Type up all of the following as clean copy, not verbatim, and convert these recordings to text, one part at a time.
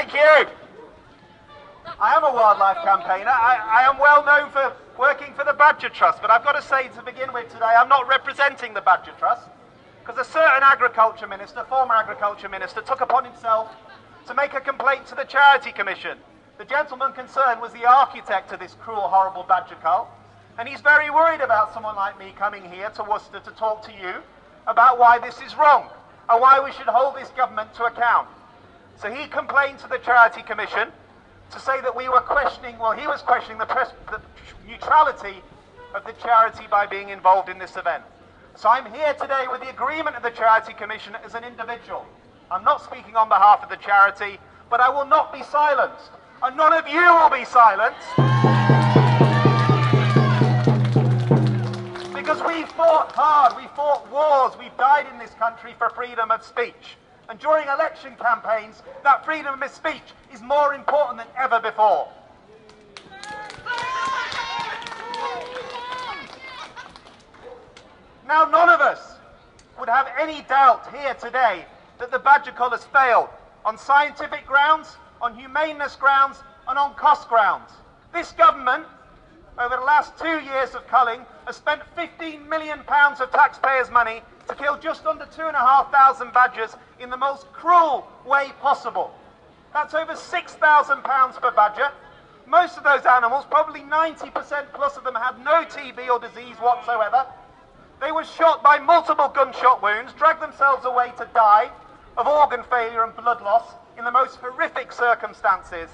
Thank you. I am a wildlife campaigner. I am well known for working for the Badger Trust, but I've got to say to begin with today, I'm not representing the Badger Trust, because a certain agriculture minister, former agriculture minister, took upon himself to make a complaint to the Charity Commission. The gentleman concerned was the architect of this cruel, horrible badger cull, and he's very worried about someone like me coming here to Worcester to talk to you about why this is wrong and why we should hold this government to account. So he complained to the Charity Commission to say that we were questioning, well, he was questioning the neutrality of the charity by being involved in this event. So I'm here today with the agreement of the Charity Commission as an individual. I'm not speaking on behalf of the charity, but I will not be silenced. And none of you will be silenced. Because we fought hard, we fought wars, we've died in this country for freedom of speech. And during election campaigns, that freedom of speech is more important than ever before. Now, none of us would have any doubt here today that the badger cull has failed on scientific grounds, on humaneness grounds, and on cost grounds. This government, over the last 2 years of culling, has spent £15 million of taxpayers' money to kill just under 2,500 badgers in the most cruel way possible. That's over £6,000 per badger. Most of those animals, probably 90% plus of them, had no TB or disease whatsoever. They were shot by multiple gunshot wounds, dragged themselves away to die of organ failure and blood loss in the most horrific circumstances.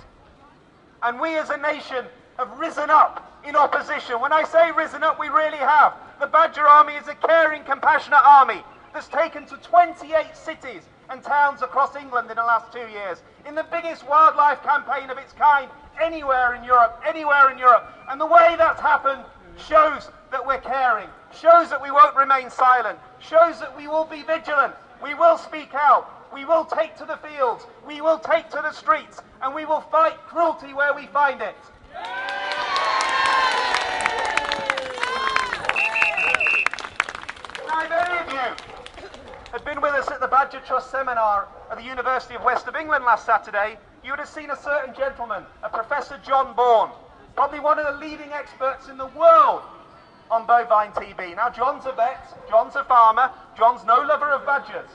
And we as a nation have risen up in opposition. When I say risen up, we really have. The Badger Army is a caring, compassionate army that's taken to 28 cities and towns across England in the last 2 years, in the biggest wildlife campaign of its kind anywhere in Europe, And the way that's happened shows that we're caring, shows that we won't remain silent, shows that we will be vigilant, we will speak out, we will take to the fields, we will take to the streets, and we will fight cruelty where we find it. Now, if any of you had been with us at the Badger Trust seminar at the University of West of England last Saturday, you would have seen a certain gentleman, a Professor John Bourne, probably one of the leading experts in the world on bovine TB. Now, John's a vet, John's a farmer, John's no lover of badgers,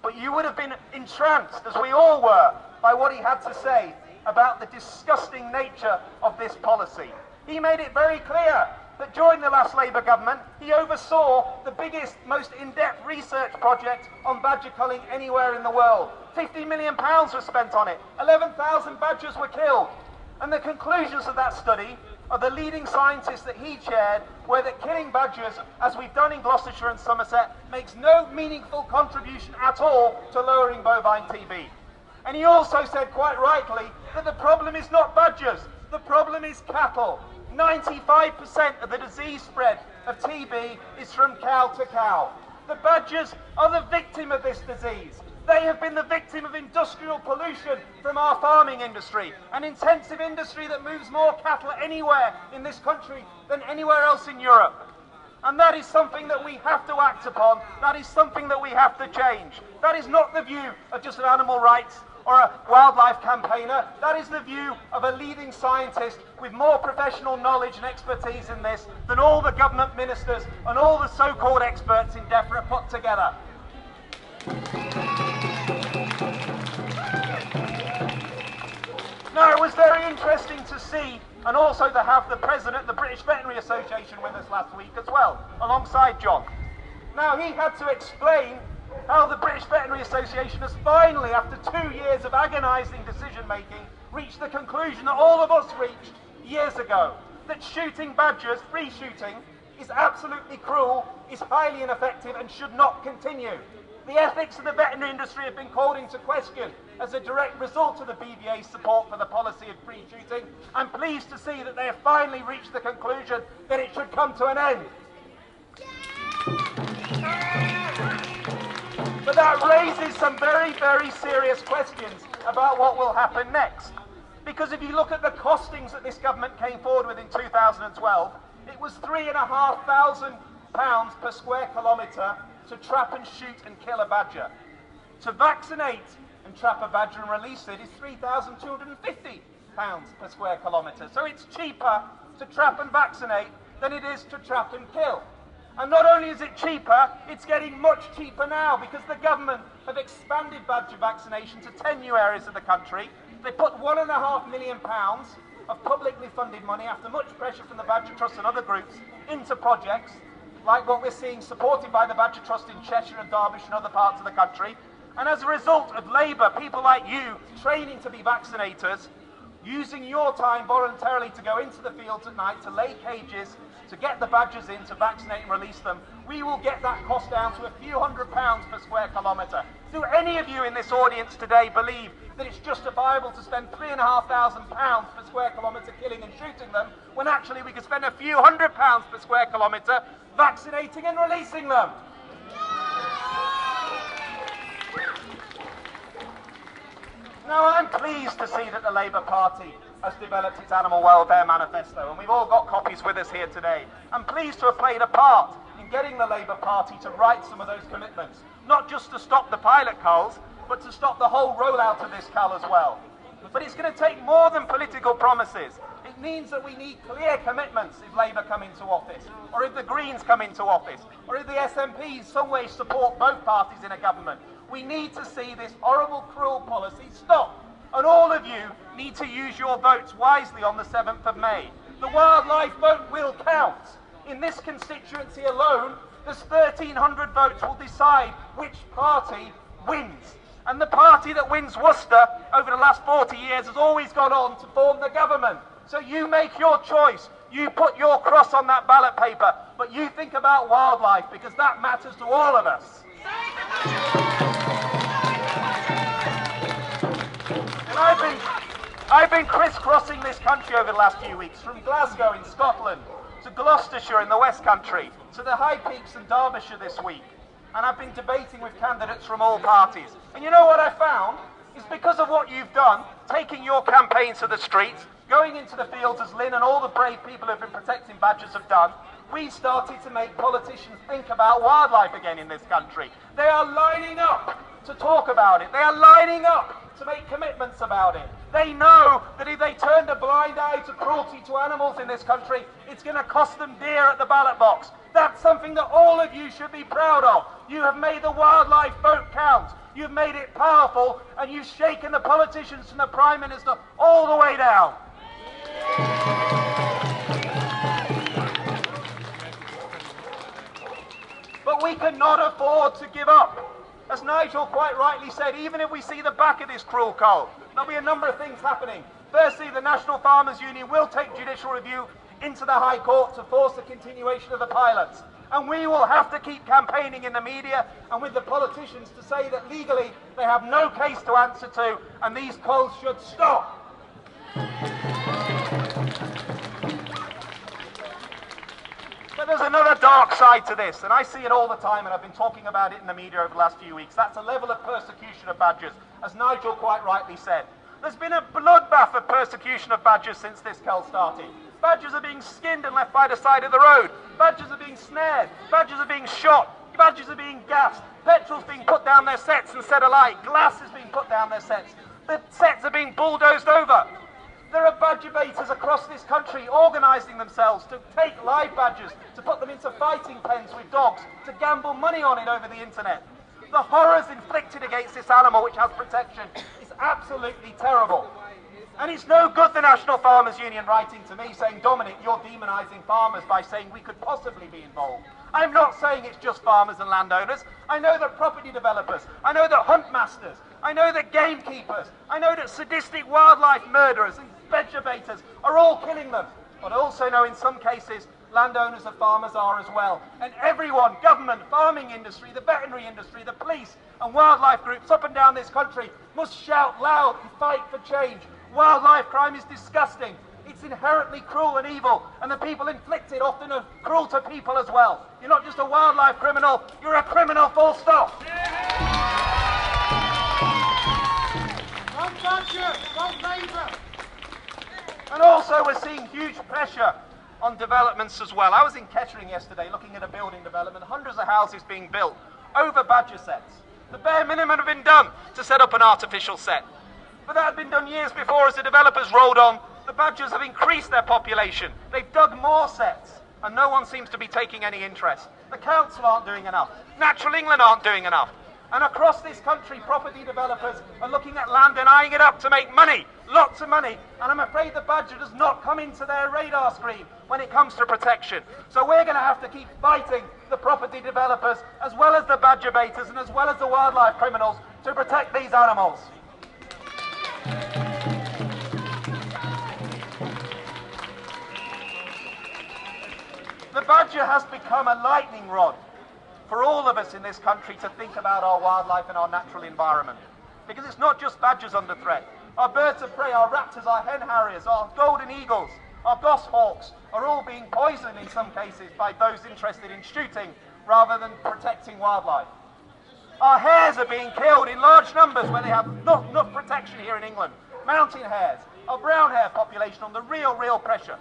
but you would have been entranced, as we all were, by what he had to say about the disgusting nature of this policy. He made it very clear that during the last Labour government, he oversaw the biggest, most in-depth research project on badger culling anywhere in the world. £50 million was spent on it. 11,000 badgers were killed. And the conclusions of that study of the leading scientists that he chaired were that killing badgers, as we've done in Gloucestershire and Somerset, makes no meaningful contribution at all to lowering bovine TB. And he also said, quite rightly, that the problem is not badgers, the problem is cattle. 95% of the disease spread of TB is from cow to cow. The badgers are the victim of this disease. They have been the victim of industrial pollution from our farming industry, an intensive industry that moves more cattle anywhere in this country than anywhere else in Europe. And that is something that we have to act upon. That is something that we have to change. That is not the view of just an animal rights or a wildlife campaigner. That is the view of a leading scientist with more professional knowledge and expertise in this than all the government ministers and all the so-called experts in DEFRA put together. Now, it was very interesting to see and also to have the president of the British Veterinary Association with us last week as well, alongside John. Now, he had to explain how the British Veterinary Association has finally, after 2 years of agonising decision-making, reached the conclusion that all of us reached years ago, that shooting badgers, free shooting, is absolutely cruel, is highly ineffective and should not continue. The ethics of the veterinary industry have been called into question as a direct result of the BVA's support for the policy of free shooting. I'm pleased to see that they have finally reached the conclusion that it should come to an end. But that raises some very, very serious questions about what will happen next. Because if you look at the costings that this government came forward with in 2012, it was £3,500 per square kilometre to trap and shoot and kill a badger. To vaccinate and trap a badger and release it is £3,250 per square kilometre. So it's cheaper to trap and vaccinate than it is to trap and kill. And not only is it cheaper, it's getting much cheaper now because the government have expanded badger vaccination to 10 new areas of the country. They put £1.5 million of publicly funded money after much pressure from the Badger Trust and other groups into projects like what we're seeing supported by the Badger Trust in Cheshire and Derbyshire and other parts of the country. And as a result of Labour, people like you training to be vaccinators, using your time voluntarily to go into the fields at night, to lay cages, to get the badgers in, to vaccinate and release them, we will get that cost down to a few £100s per square kilometre. Do any of you in this audience today believe that it's justifiable to spend £3,500 per square kilometre killing and shooting them, when actually we could spend a few £100s per square kilometre vaccinating and releasing them? Now, I'm pleased to see that the Labour Party has developed its animal welfare manifesto, and we've all got copies with us here today. I'm pleased to have played a part in getting the Labour Party to write some of those commitments, not just to stop the pilot culls, but to stop the whole rollout of this cull as well. But it's going to take more than political promises. It means that we need clear commitments if Labour come into office, or if the Greens come into office, or if the SNP in some way support both parties in a government. We need to see this horrible, cruel policy stop. And all of you need to use your votes wisely on the 7th of May. The wildlife vote will count. In this constituency alone, there's 1,300 votes will decide which party wins. And the party that wins Worcester over the last 40 years has always gone on to form the government. So you make your choice. You put your cross on that ballot paper, but you think about wildlife, because that matters to all of us. And I've been crisscrossing this country over the last few weeks, from Glasgow in Scotland to Gloucestershire in the West Country to the High Peaks in Derbyshire this week. And I've been debating with candidates from all parties. And you know what I found? It's because of what you've done, taking your campaigns to the streets, going into the fields as Lynn and all the brave people who have been protecting badgers have done, we started to make politicians think about wildlife again in this country. They are lining up to talk about it. They are lining up to make commitments about it. They know that if they turn a blind eye to cruelty to animals in this country, it's going to cost them dear at the ballot box. That's something that all of you should be proud of. You have made the wildlife vote count. You've made it powerful, and you've shaken the politicians from the Prime Minister all the way down. But we cannot afford to give up. As Nigel quite rightly said, even if we see the back of this cruel cull, there'll be a number of things happening. Firstly, the National Farmers Union will take judicial review into the High Court to force the continuation of the pilots. And we will have to keep campaigning in the media and with the politicians to say that legally they have no case to answer to, and these culls should stop. But there's another dark side to this, and I see it all the time, and I've been talking about it in the media over the last few weeks. That's a level of persecution of badgers, as Nigel quite rightly said. There's been a bloodbath of persecution of badgers since this cull started. Badgers are being skinned and left by the side of the road. Badgers are being snared. Badgers are being shot. Badgers are being gassed. Petrol's being put down their sets and set alight. Glass is being put down their sets. The sets are being bulldozed over. There are badger baiters across this country organising themselves to take live badgers, to put them into fighting pens with dogs, to gamble money on it over the internet. The horrors inflicted against this animal, which has protection, is absolutely terrible. And it's no good the National Farmers Union writing to me saying, Dominic, you're demonising farmers by saying we could possibly be involved. I'm not saying it's just farmers and landowners. I know that property developers, I know that hunt masters, I know that gamekeepers, I know that sadistic wildlife murderers and badger baiters are all killing them. But I also know in some cases landowners and farmers are as well. And everyone, government, farming industry, the veterinary industry, the police and wildlife groups up and down this country must shout loud and fight for change. Wildlife crime is disgusting. It's inherently cruel and evil, and the people inflicted often are cruel to people as well. You're not just a wildlife criminal, you're a criminal full stop. And also we're seeing huge pressure on developments as well. I was in Kettering yesterday looking at a building development, hundreds of houses being built over badger sets. The bare minimum had been done to set up an artificial set. But that had been done years before as the developers rolled on. The badgers have increased their population. They've dug more sets, and no one seems to be taking any interest. The council aren't doing enough. Natural England aren't doing enough. And across this country, property developers are looking at land and eyeing it up to make money, lots of money. And I'm afraid the badger does not come into their radar screen when it comes to protection. So we're going to have to keep fighting the property developers, as well as the badger baiters and as well as the wildlife criminals, to protect these animals. The badger has become a lightning rod for all of us in this country to think about our wildlife and our natural environment. Because it's not just badgers under threat. Our birds of prey, our raptors, our hen harriers, our golden eagles, our goshawks are all being poisoned in some cases by those interested in shooting rather than protecting wildlife. Our hares are being killed in large numbers where they have not enough protection here in England. Mountain hares, our brown hare population under real pressure.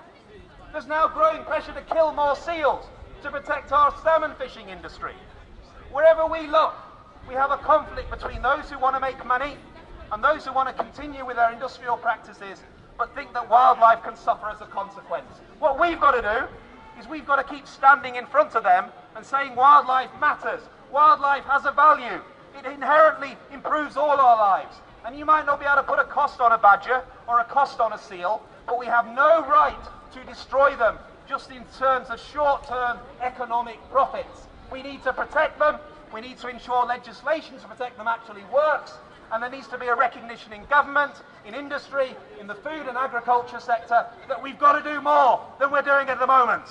There's now growing pressure to kill more seals to protect our salmon fishing industry. Wherever we look, we have a conflict between those who want to make money and those who want to continue with their industrial practices but think that wildlife can suffer as a consequence. What we've got to do is we've got to keep standing in front of them and saying wildlife matters. Wildlife has a value. It inherently improves all our lives. And you might not be able to put a cost on a badger or a cost on a seal, but we have no right to destroy them just in terms of short-term economic profits. We need to protect them. We need to ensure legislation to protect them actually works. And there needs to be a recognition in government, in industry, in the food and agriculture sector that we've got to do more than we're doing at the moment.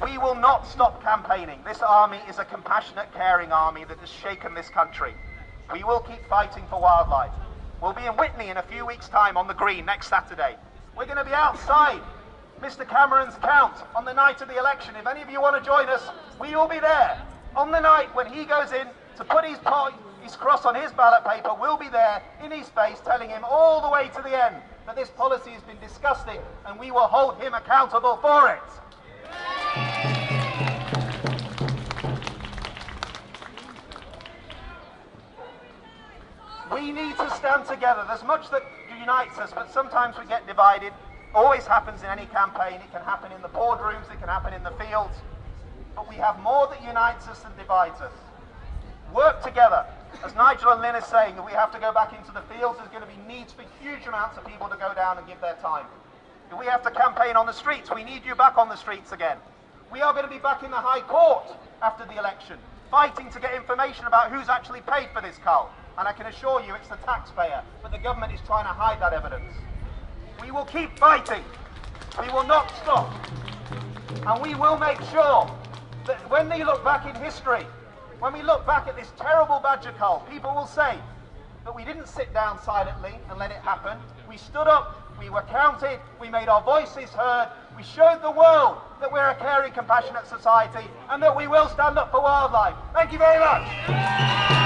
We will not stop campaigning. This army is a compassionate, caring army that has shaken this country. We will keep fighting for wildlife. We'll be in Witney in a few weeks' time on the Green next Saturday. We're going to be outside Mr. Cameron's count on the night of the election. If any of you want to join us, we will be there. On the night when he goes in to put his cross on his ballot paper, we'll be there in his face telling him all the way to the end that this policy has been disgusting and we will hold him accountable for it. We need to stand together. There's much that unites us, but sometimes we get divided. Always happens in any campaign. It can happen in the boardrooms, it can happen in the fields. But we have more that unites us than divides us. Work together. As Nigel and Lynn are saying, that we have to go back into the fields. There's going to be needs for huge amounts of people to go down and give their time. If we have to campaign on the streets, we need you back on the streets again. We are going to be back in the High Court after the election, fighting to get information about who's actually paid for this cull. And I can assure you it's the taxpayer, but the government is trying to hide that evidence. We will keep fighting. We will not stop. And we will make sure that when they look back in history, when we look back at this terrible badger cull, people will say that we didn't sit down silently and let it happen. We stood up, we were counted, we made our voices heard, we showed the world that we're a caring, compassionate society and that we will stand up for wildlife. Thank you very much.